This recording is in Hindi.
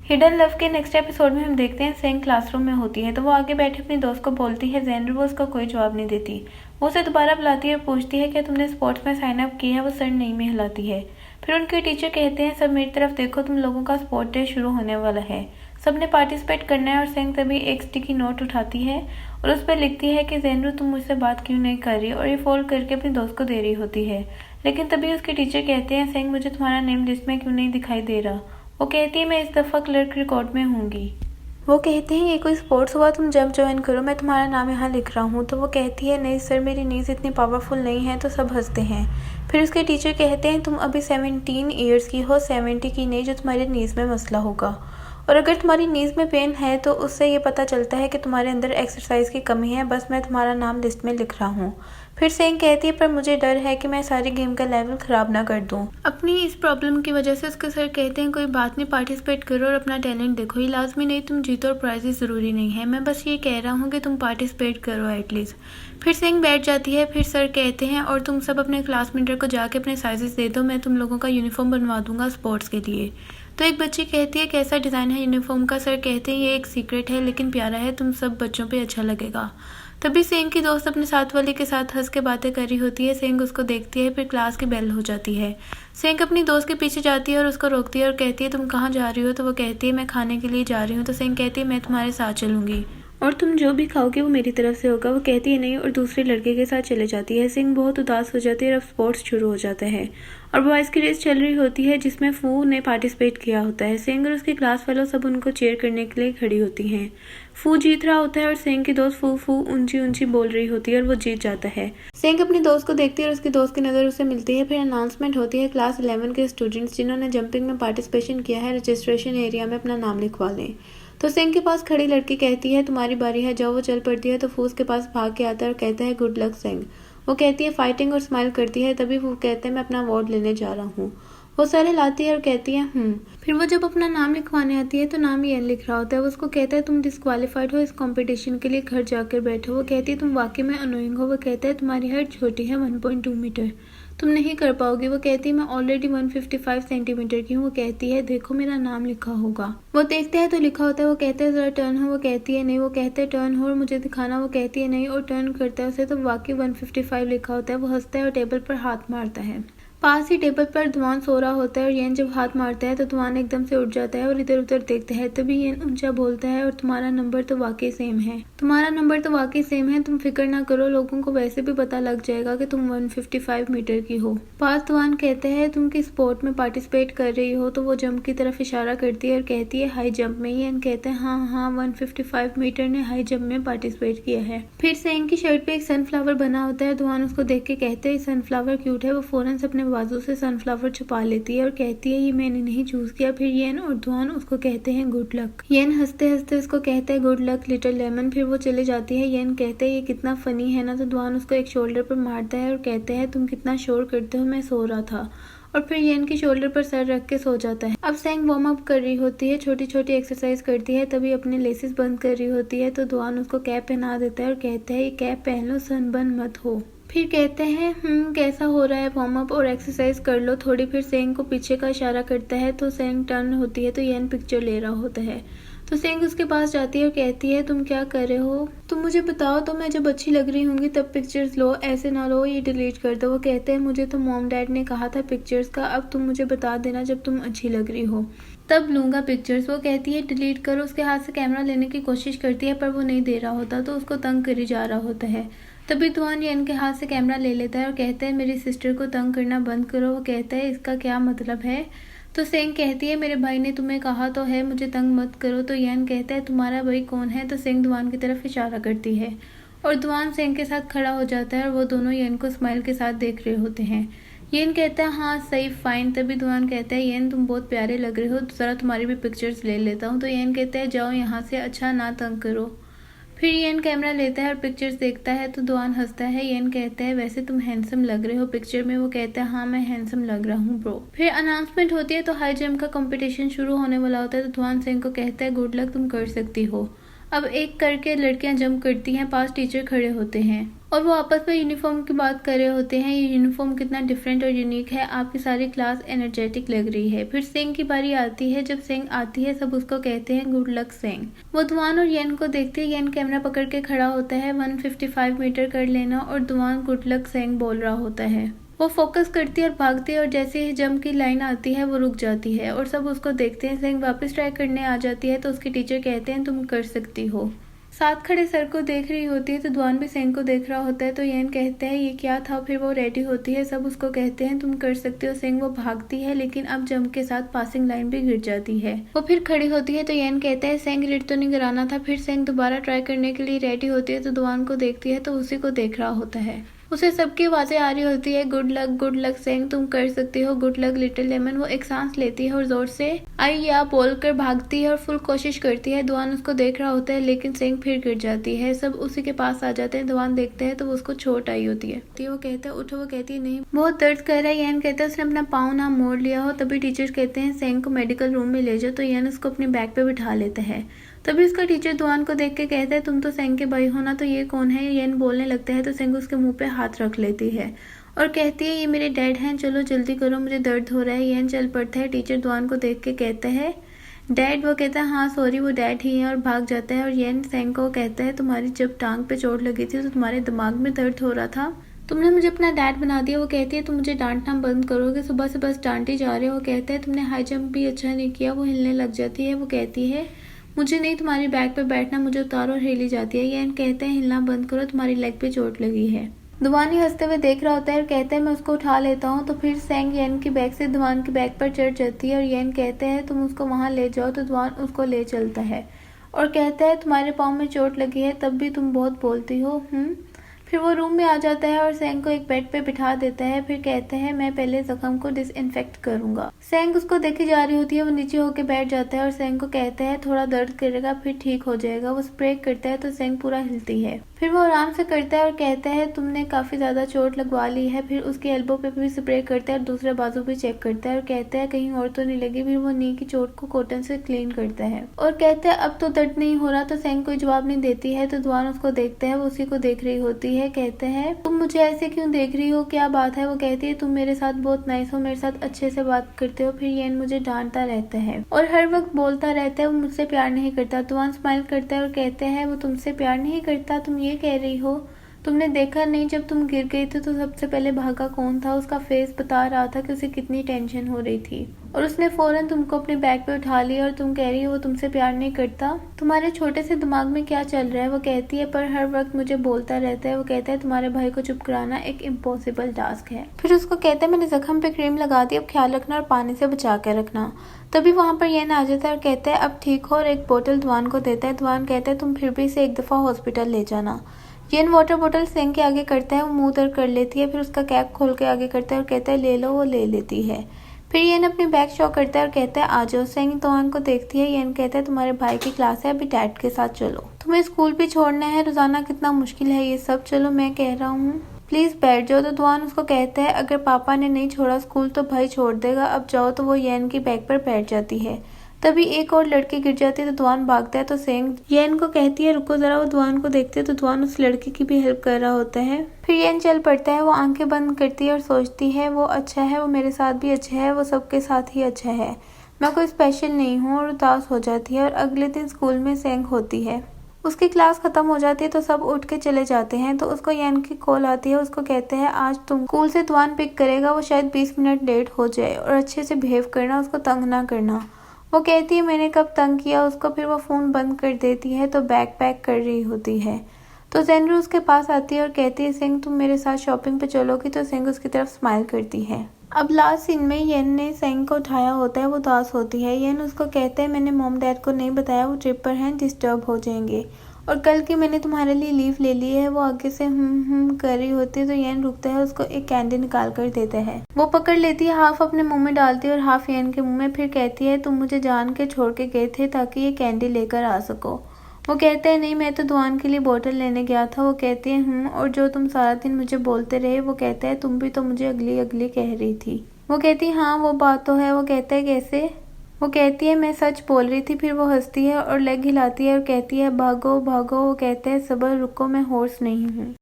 हिडन लव के नेक्स्ट एपिसोड में हम देखते हैं सेंग क्लासरूम में होती है तो वो आगे बैठे अपनी दोस्त को बोलती है जेनर, वो उसका कोई जवाब नहीं देती। वो उसे दोबारा बुलाती है और पूछती है क्या तुमने स्पोर्ट्स में साइन अप किया है। वो सर नहीं में हिलाती है। फिर उनके टीचर कहते हैं सब मेरी तरफ देखो, तुम लोगों का स्पोर्ट डे शुरू होने वाला है, सबने पार्टिसिपेट करना है। और सेंग तभी एक स्टिकी नोट उठाती है और उस पर लिखती है कि जेनरू तुम मुझसे बात क्यों नहीं कर रही, और ये फोल्ड करके अपनी दोस्त को दे रही होती है। लेकिन तभी उसके टीचर कहते हैं सेंग मुझे तुम्हारा नेम लिस्ट में क्यों नहीं दिखाई दे रहा। वो कहती है मैं इस दफ़ा क्लर्क रिकॉर्ड में होंगी। वो कहते हैं ये कोई स्पोर्ट्स हुआ, तुम जब ज्वाइन करो, मैं तुम्हारा नाम यहाँ लिख रहा हूँ। तो वो कहती है नहीं सर, मेरी नीज़ इतनी पावरफुल नहीं है। तो सब हंसते हैं। फिर उसके टीचर कहते हैं तुम अभी 17 ईयर्स की हो, 70 की नहीं, जो तुम्हारी नीज़ में मसला होगा। और अगर तुम्हारी नीज़ में पेन है तो उससे ये पता चलता है कि तुम्हारे अंदर एक्सरसाइज की कमी है, बस मैं तुम्हारा नाम लिस्ट में लिख रहा हूँ। फिर सेंग कहती है पर मुझे डर है कि मैं सारी गेम का लेवल ख़राब ना कर दूँ। अपनी इस प्रॉब्लम की वजह से उसके सर कहते हैं कोई बात नहीं, पार्टिसिपेट करो और अपना टैलेंट देखो, ये लाजमी नहीं तुम जीतो और प्राइजेस ज़रूरी नहीं है, मैं बस ये कह रहा हूँ कि तुम पार्टिसिपेट करो एटलीस्ट। फिर सेंग बैठ जाती है। फिर सर कहते हैं और तुम सब अपने क्लासमेटर को जाके अपने साइजेस दे दो, मैं तुम लोगों का यूनिफॉर्म बनवा दूंगा स्पोर्ट्स के लिए। तो एक बच्ची कहती है कैसा डिज़ाइन है यूनिफॉर्म का। सर कहते हैं ये एक सीक्रेट है लेकिन प्यारा है, तुम सब बच्चों पे अच्छा लगेगा। तभी सेंग की दोस्त अपने साथ वाली के साथ हंस के बातें कर रही होती है। सेंग उसको देखती है। फिर क्लास की बेल हो जाती है। सेंग अपनी दोस्त के पीछे जाती है और उसको रोकती है और कहती है तुम कहाँ जा रही हो। तो वो कहती है मैं खाने के लिए जा रही हूँ। तो सेंग कहती है मैं तुम्हारे साथ चलूंगी और तुम जो भी खाओगे वो मेरी तरफ से होगा। वो कहती है नहीं और दूसरे लड़के के साथ चले जाती है। सिंह बहुत उदास हो जाती है और अब स्पोर्ट्स शुरू हो जाता है और बॉयज़ की रेस चल रही होती है जिसमें फू ने पार्टिसिपेट किया होता है। सिंह और उसके क्लास वालों सब उनको चेयर करने के लिए खड़ी होती हैं। फू जीत रहा होता है और सिंह की दोस्त फू फू ऊंची ऊंची बोल रही होती है और वो जीत जाता है। सिंह अपनी दोस्त को देखती है और उसकी दोस्त की नज़र उसे मिलती है। फिर अनाउंसमेंट होती है क्लास 11 के स्टूडेंट्स जिन्होंने जंपिंग में पार्टिसिपेशन किया है रजिस्ट्रेशन एरिया में अपना नाम लिखवा लें। तो सिंह के पास खड़ी लड़की कहती है तुम्हारी बारी है, जाओ। वो चल पड़ती है तो फूस के पास भाग के आता है और कहता है गुड लक सिंह। वो कहती है फाइटिंग और स्माइल करती है। तभी वो कहते हैं मैं अपना अवार्ड लेने जा रहा हूँ। वो सर हिलाती है और कहती है फिर वो जब अपना नाम लिखवाने आती है तो नाम ये लिख रहा होता है। वो उसको कहता है तुम डिस्क्वालीफाइड हो इस कंपटीशन के लिए, घर जाकर बैठो। वो कहती है तुम वाकई में अनोइंग हो। वो कहता है तुम्हारी हाइट छोटी है 1.2 मीटर, तुम नहीं कर पाओगी। वो कहती है मैं ऑलरेडी 155 सेंटीमीटर की हूँ। वो कहती है देखो मेरा नाम लिखा होगा। वो देखते हैं तो लिखा होता है। वो कहते हैं जरा टर्न हो। वो कहती है नहीं। वो कहते हैं टर्न हो और मुझे दिखाना। वो कहती है नहीं और टर्न करता है उसे तो वाकई 155 लिखा होता है। वो हंसता है और टेबल पर हाथ मारता है। पास ही टेबल पर धुआन सो रहा होता है और येन जब हाथ मारता है तो धुआन एकदम से उठ जाता है और इधर उधर देखता है। तभी येन ऊंचा बोलता है और तुम्हारा नंबर तो वाकई सेम है, तुम्हारा नंबर तो वाकई सेम है, तुम फिक्र ना करो, लोगों को वैसे भी पता लग जाएगा कि तुम 155 मीटर की हो। पास धुआन कहते हैं तुम किस स्पोर्ट में पार्टिसिपेट कर रही हो। तो वो जंप की तरफ इशारा करती है और कहती है हाई जंप में। येन कहते हैं हाँ 155 मीटर ने हाई जंप में पार्टिसिपेट किया है। फिर सेंग की शर्ट पे एक सनफ्लावर बना होता है। धुआन उसको देख के कहते हैं सनफ्लावर क्यूट है। वो फौरन से अपने बाजू से सनफ्लावर छुपा लेती है और कहती है ये मैंने नहीं चूज किया। फिर येन और धुआन उसको कहते हैं गुड लक। येन हंसते हंसते उसको कहता है गुड लक लिटिल लेमन। फिर वो चले जाती है। येन कहते हैं ये कितना फनी है ना। तो धुआन उसको एक शोल्डर पर मारता है और कहते हैं तुम कितना शोर करते हो, मैं सो रहा था। और फिर येन के शोल्डर पर सर रख के सो जाता है। अब सेंग वार्म अप कर रही होती है, छोटी छोटी एक्सरसाइज करती है। तभी अपने लेसेस बंद कर रही होती है तो धुआन उसको कैप पहना देता है और कहता है ये कैप पहन लो, सनबर्न मत हो। फिर कहते हैं कैसा हो रहा है वार्म अप और एक्सरसाइज कर लो थोड़ी। फिर सेंग को पीछे का इशारा करता है तो सेंग टर्न होती है तो येन पिक्चर ले रहा होता है। तो सेंग उसके पास जाती है और कहती है तुम क्या कर रहे हो, तुम मुझे बताओ तो मैं जब अच्छी लग रही होंगी तब पिक्चर्स लो, ऐसे ना लो, ये डिलीट कर दो। वो कहते हैं मुझे तो मॉम डैड ने कहा था पिक्चर्स का, अब तुम मुझे बता देना जब तुम अच्छी लग रही हो तब लूंगा पिक्चर्स। वो कहती है डिलीट करो। उसके हाथ से कैमरा लेने की कोशिश करती है पर वो नहीं दे रहा होता तो उसको तंग करी जा रहा होता है। तभी धुआन येन के हाथ से कैमरा ले लेता है और कहता है मेरी सिस्टर को तंग करना बंद करो। वो कहता है इसका क्या मतलब है। तो सेंग कहती है मेरे भाई ने तुम्हें कहा तो है मुझे तंग मत करो। तो येन कहता है तुम्हारा भाई कौन है। तो सेंग धुआन की तरफ इशारा करती है और धुआन सेंग के साथ खड़ा हो जाता है और वो दोनों येन को स्माइल के साथ देख रहे होते हैं। येन कहता है हाँ सही फाइन। तभी धुआन कहता है येन तुम बहुत प्यारे लग रहे हो, जरा तुम्हारी भी पिक्चर्स ले लेता हूँ। तो येन कहता है जाओ यहाँ से, अच्छा ना तंग करो। फिर येन कैमरा लेता है और पिक्चर्स देखता है तो धुआन हंसता है। येन कहता है वैसे तुम हैंडसम लग रहे हो पिक्चर में। वो कहता है हाँ मैं हैंडसम लग रहा हूँ ब्रो। फिर अनाउंसमेंट होती है तो हाई जंप का कंपटीशन शुरू होने वाला होता है। तो धुआन सिंह को कहता है गुड लक, तुम कर सकती हो। अब एक करके लड़कियां जंप करती हैं, पास टीचर खड़े होते हैं। और वो आपस में यूनिफॉर्म की बात कर रहे होते हैं। ये यूनिफॉर्म कितना डिफरेंट और यूनिक है, आपकी सारी क्लास एनर्जेटिक लग रही है। फिर सेंग की बारी आती है। जब सेंग आती है सब उसको कहते हैं गुड लक सेंग। वो दुआन और येन को देखती है। येन कैमरा पकड़ के खड़ा होता है, 155 मीटर कर लेना, और दुआन गुड लक सेंग बोल रहा होता है। वो फोकस करती है और भागती है, और जैसे ही जंप की लाइन आती है वो रुक जाती है और सब उसको देखते हैं। सेंग वापस ट्राई करने आ जाती है तो उसके टीचर कहते हैं तुम कर सकती हो। साथ खड़े सर को देख रही होती है तो दुआन भी सेंग को देख रहा होता है। तो येन कहते हैं ये क्या था। फिर वो रेडी होती है, सब उसको कहते हैं तुम कर सकते हो सेंग। वो भागती है लेकिन अब जंप के साथ पासिंग लाइन भी गिर जाती है। वो फिर खड़ी होती है तो येन कहता है सेंग रेड तो नहीं गिराना था। फिर सेंग दोबारा ट्राई करने के लिए रेडी होती है तो दुआन को देखती है तो उसी को देख रहा होता है। उसे सबकी आवाजें आ रही होती है, गुड लक सेंग, तुम कर सकती हो, गुड लक लिटिल लेमन। वो एक सांस लेती है और जोर से आई या बोलकर भागती है और फुल कोशिश करती है। दुआन उसको देख रहा होता है लेकिन सेंग फिर गिर जाती है। सब उसी के पास आ जाते हैं। दुआन देखते हैं तो उसको चोट आई होती है। वो कहता है उठो। वो कहती है नहीं बहुत दर्द कर रहा है। येन कहता है उसने अपना पाँव ना मोड़ लिया हो। तभी टीचर्स कहते हैं सेंग को मेडिकल रूम में ले जाओ। तो येन उसको अपने बैग पे बिठा लेता है। तभी उसका टीचर दुआन को देख के कहता है तुम तो सेंग के भाई हो ना, तो ये कौन है। येन बोलने लगता है तो सेंग उसके मुंह पे हाथ रख लेती है और कहती है ये मेरे डैड हैं, चलो जल्दी करो मुझे दर्द हो रहा है। येन चल पड़ता है। टीचर दुआन को देख के कहता है डैड। वो कहता है हाँ सॉरी वो डैड ही है और भाग जाता है। और येन सेंग को कहता है तुम्हारी जब टांग पे चोट लगी थी तो तुम्हारे दिमाग में दर्द हो रहा था, तुमने मुझे अपना डैड बना दिया। वो कहती है तुम मुझे डांटना बंद करोगे, सुबह से बस डांटे जा रहे हो। वो कहता है तुमने हाई जंप भी अच्छा नहीं किया। वो हिलने लग जाती है। वो कहती है मुझे नहीं तुम्हारी बैग पे बैठना, मुझे उतारो। और हिली जाती है। येन कहते हैं हिलना बंद करो, तुम्हारी लेग पे चोट लगी है। दुआन ही हंसते हुए देख रहा होता है और कहता है मैं उसको उठा लेता हूँ। तो फिर सेंग येन की बैग से दुआन की बैग पर चढ़ जाती है और येन कहते हैं तुम उसको वहां ले जाओ। तो दुआन उसको ले चलता है और कहता है तुम्हारे पाँव में चोट लगी है तब भी तुम बहुत बोलती हो। फिर वो रूम में आ जाता है और सेंग को एक बेड पे बिठा देता है। फिर कहते हैं मैं पहले जख्म को डिसइंफेक्ट करूंगा। सेंग उसको देखे जा रही होती है। वो नीचे होके बैठ जाता है और सेंग को कहता है थोड़ा दर्द करेगा फिर ठीक हो जाएगा। वो स्प्रे करता है तो सेंग पूरा हिलती है। फिर वो आराम से करता है और कहता है तुमने काफी ज्यादा चोट लगवा ली है। फिर उसके एल्बो पे भी स्प्रे करता है और दूसरा बाजू भी चेक करता है और कहता है कहीं और तो नहीं लगी। फिर वो नी की चोट को कॉटन से क्लीन करता है और कहता है अब तो दर्द नहीं हो रहा। तो सेंग कोई जवाब नहीं देती है। तो दुआन उसको देखता है, वो उसी को देख रही होती है। कहते हैं तुम मुझे ऐसे क्यों देख रही हो, क्या बात है। वो कहती है तुम मेरे साथ बहुत नाइस हो, मेरे साथ अच्छे से बात करते हो। फिर येन मुझे डांटता रहता है और हर वक्त बोलता रहता है वो मुझसे प्यार नहीं करता। दुआन स्माइल करता है और कहते हैं वो तुमसे प्यार नहीं करता, तुम ये कह रही हो। तुमने देखा नहीं जब तुम गिर गई थी तो सबसे पहले भागा कौन था। उसका फेस बता रहा था कि उसे कितनी टेंशन हो रही थी और उसने फौरन तुमको अपने बैग पे उठा लिया और तुम कह रही हो वो तुमसे प्यार नहीं करता। तुम्हारे छोटे से दिमाग में क्या चल रहा है। वो कहती है पर हर वक्त मुझे बोलता रहता है। वो कहता है तुम्हारे भाई को चुप कराना एक इम्पॉसिबल टास्क है। फिर उसको कहता है मैंने जख्म पे क्रीम लगा दी, अब ख्याल रखना और पानी से बचा कर रखना। तभी वहां पर येन आ जाता है और कहता है अब ठीक हो और एक बोतल दुआन को देता है। दुआन कहता है तुम फिर भी इसे एक दफा हॉस्पिटल ले जाना। येन वाटर बोतल सेंग के आगे करता है, वो मुंह तर कर लेती है। फिर उसका कैप खोल के आगे करता है और कहता है ले लो। वो ले लेती है। फिर येन अपनी बैग शो करता है और कहता है आ जाओ। सेंग दुआन को देखती है। येन कहता है तुम्हारे भाई की क्लास है, अभी डैड के साथ चलो, तुम्हें स्कूल भी छोड़ना है, रोजाना कितना मुश्किल है ये सब, चलो मैं कह रहा हूँ प्लीज बैठ जाओ। तो दुआन उसको कहता है अगर पापा ने नहीं छोड़ा स्कूल तो भाई छोड़ देगा, अब जाओ। तो वो येन की बैग पर बैठ जाती है। तभी एक और लड़की गिर जाती है तो दुआन भागता है। तो सेंग येन को कहती है रुको जरा। वो दुआन को देखती है तो दुआन उस लड़की की भी हेल्प कर रहा होता है। फिर येन चल पड़ता है। वो आंखें बंद करती है और सोचती है वो अच्छा है, वो मेरे साथ भी अच्छा है, वो सबके साथ ही अच्छा है, मैं कोई स्पेशल नहीं हूँ, और उदास हो जाती है। और अगले दिन स्कूल में सेंग होती है। उसकी क्लास खत्म हो जाती है तो सब उठ के चले जाते हैं। तो उसको येन की कॉल आती है। उसको कहते हैं आज तुम स्कूल से दुआन पिक करेगा, वो शायद 20 मिनट लेट हो जाए और अच्छे से बिहेव करना, उसको तंग ना करना। वो कहती है मैंने कब तंग किया उसको। फिर वो फोन बंद कर देती है तो बैग पैक कर रही होती है। तो जेनरू उसके पास आती है और कहती है सेंग तुम मेरे साथ शॉपिंग पे चलोगी। तो सेंग उसकी तरफ स्माइल करती है। अब लास्ट सीन में येन ने सेंग को उठाया होता है, वो उदास होती है। येन उसको कहते हैं मैंने मॉम डैड को नहीं बताया, वो ट्रिप पर हैं, डिस्टर्ब हो जाएंगे, और कल की मैंने तुम्हारे लिए लीव ले ली है। वो आगे से कर रही होती है तो येन रुकता है, उसको एक कैंडी निकाल कर देता है। वो पकड़ लेती है, हाफ अपने मुंह में डालती है और हाफ येन के मुंह में। फिर कहती है तुम मुझे जान के छोड़ के गए थे ताकि ये कैंडी लेकर आ सको। वो कहते हैं नहीं मैं तो दुआन के लिए बोतल लेने गया था। वो कहती है और जो तुम सारा दिन मुझे बोलते रहे। वो कहता है तुम भी तो मुझे अगली अगली कह रही थी। वो कहती है हाँ वो बात तो है। वो कहता है कैसे। वो कहती है मैं सच बोल रही थी। फिर वो हंसती है और लेग हिलाती है और कहती है भागो भागो। वो कहते हैं सबर रुको, मैं हॉर्स नहीं हूँ।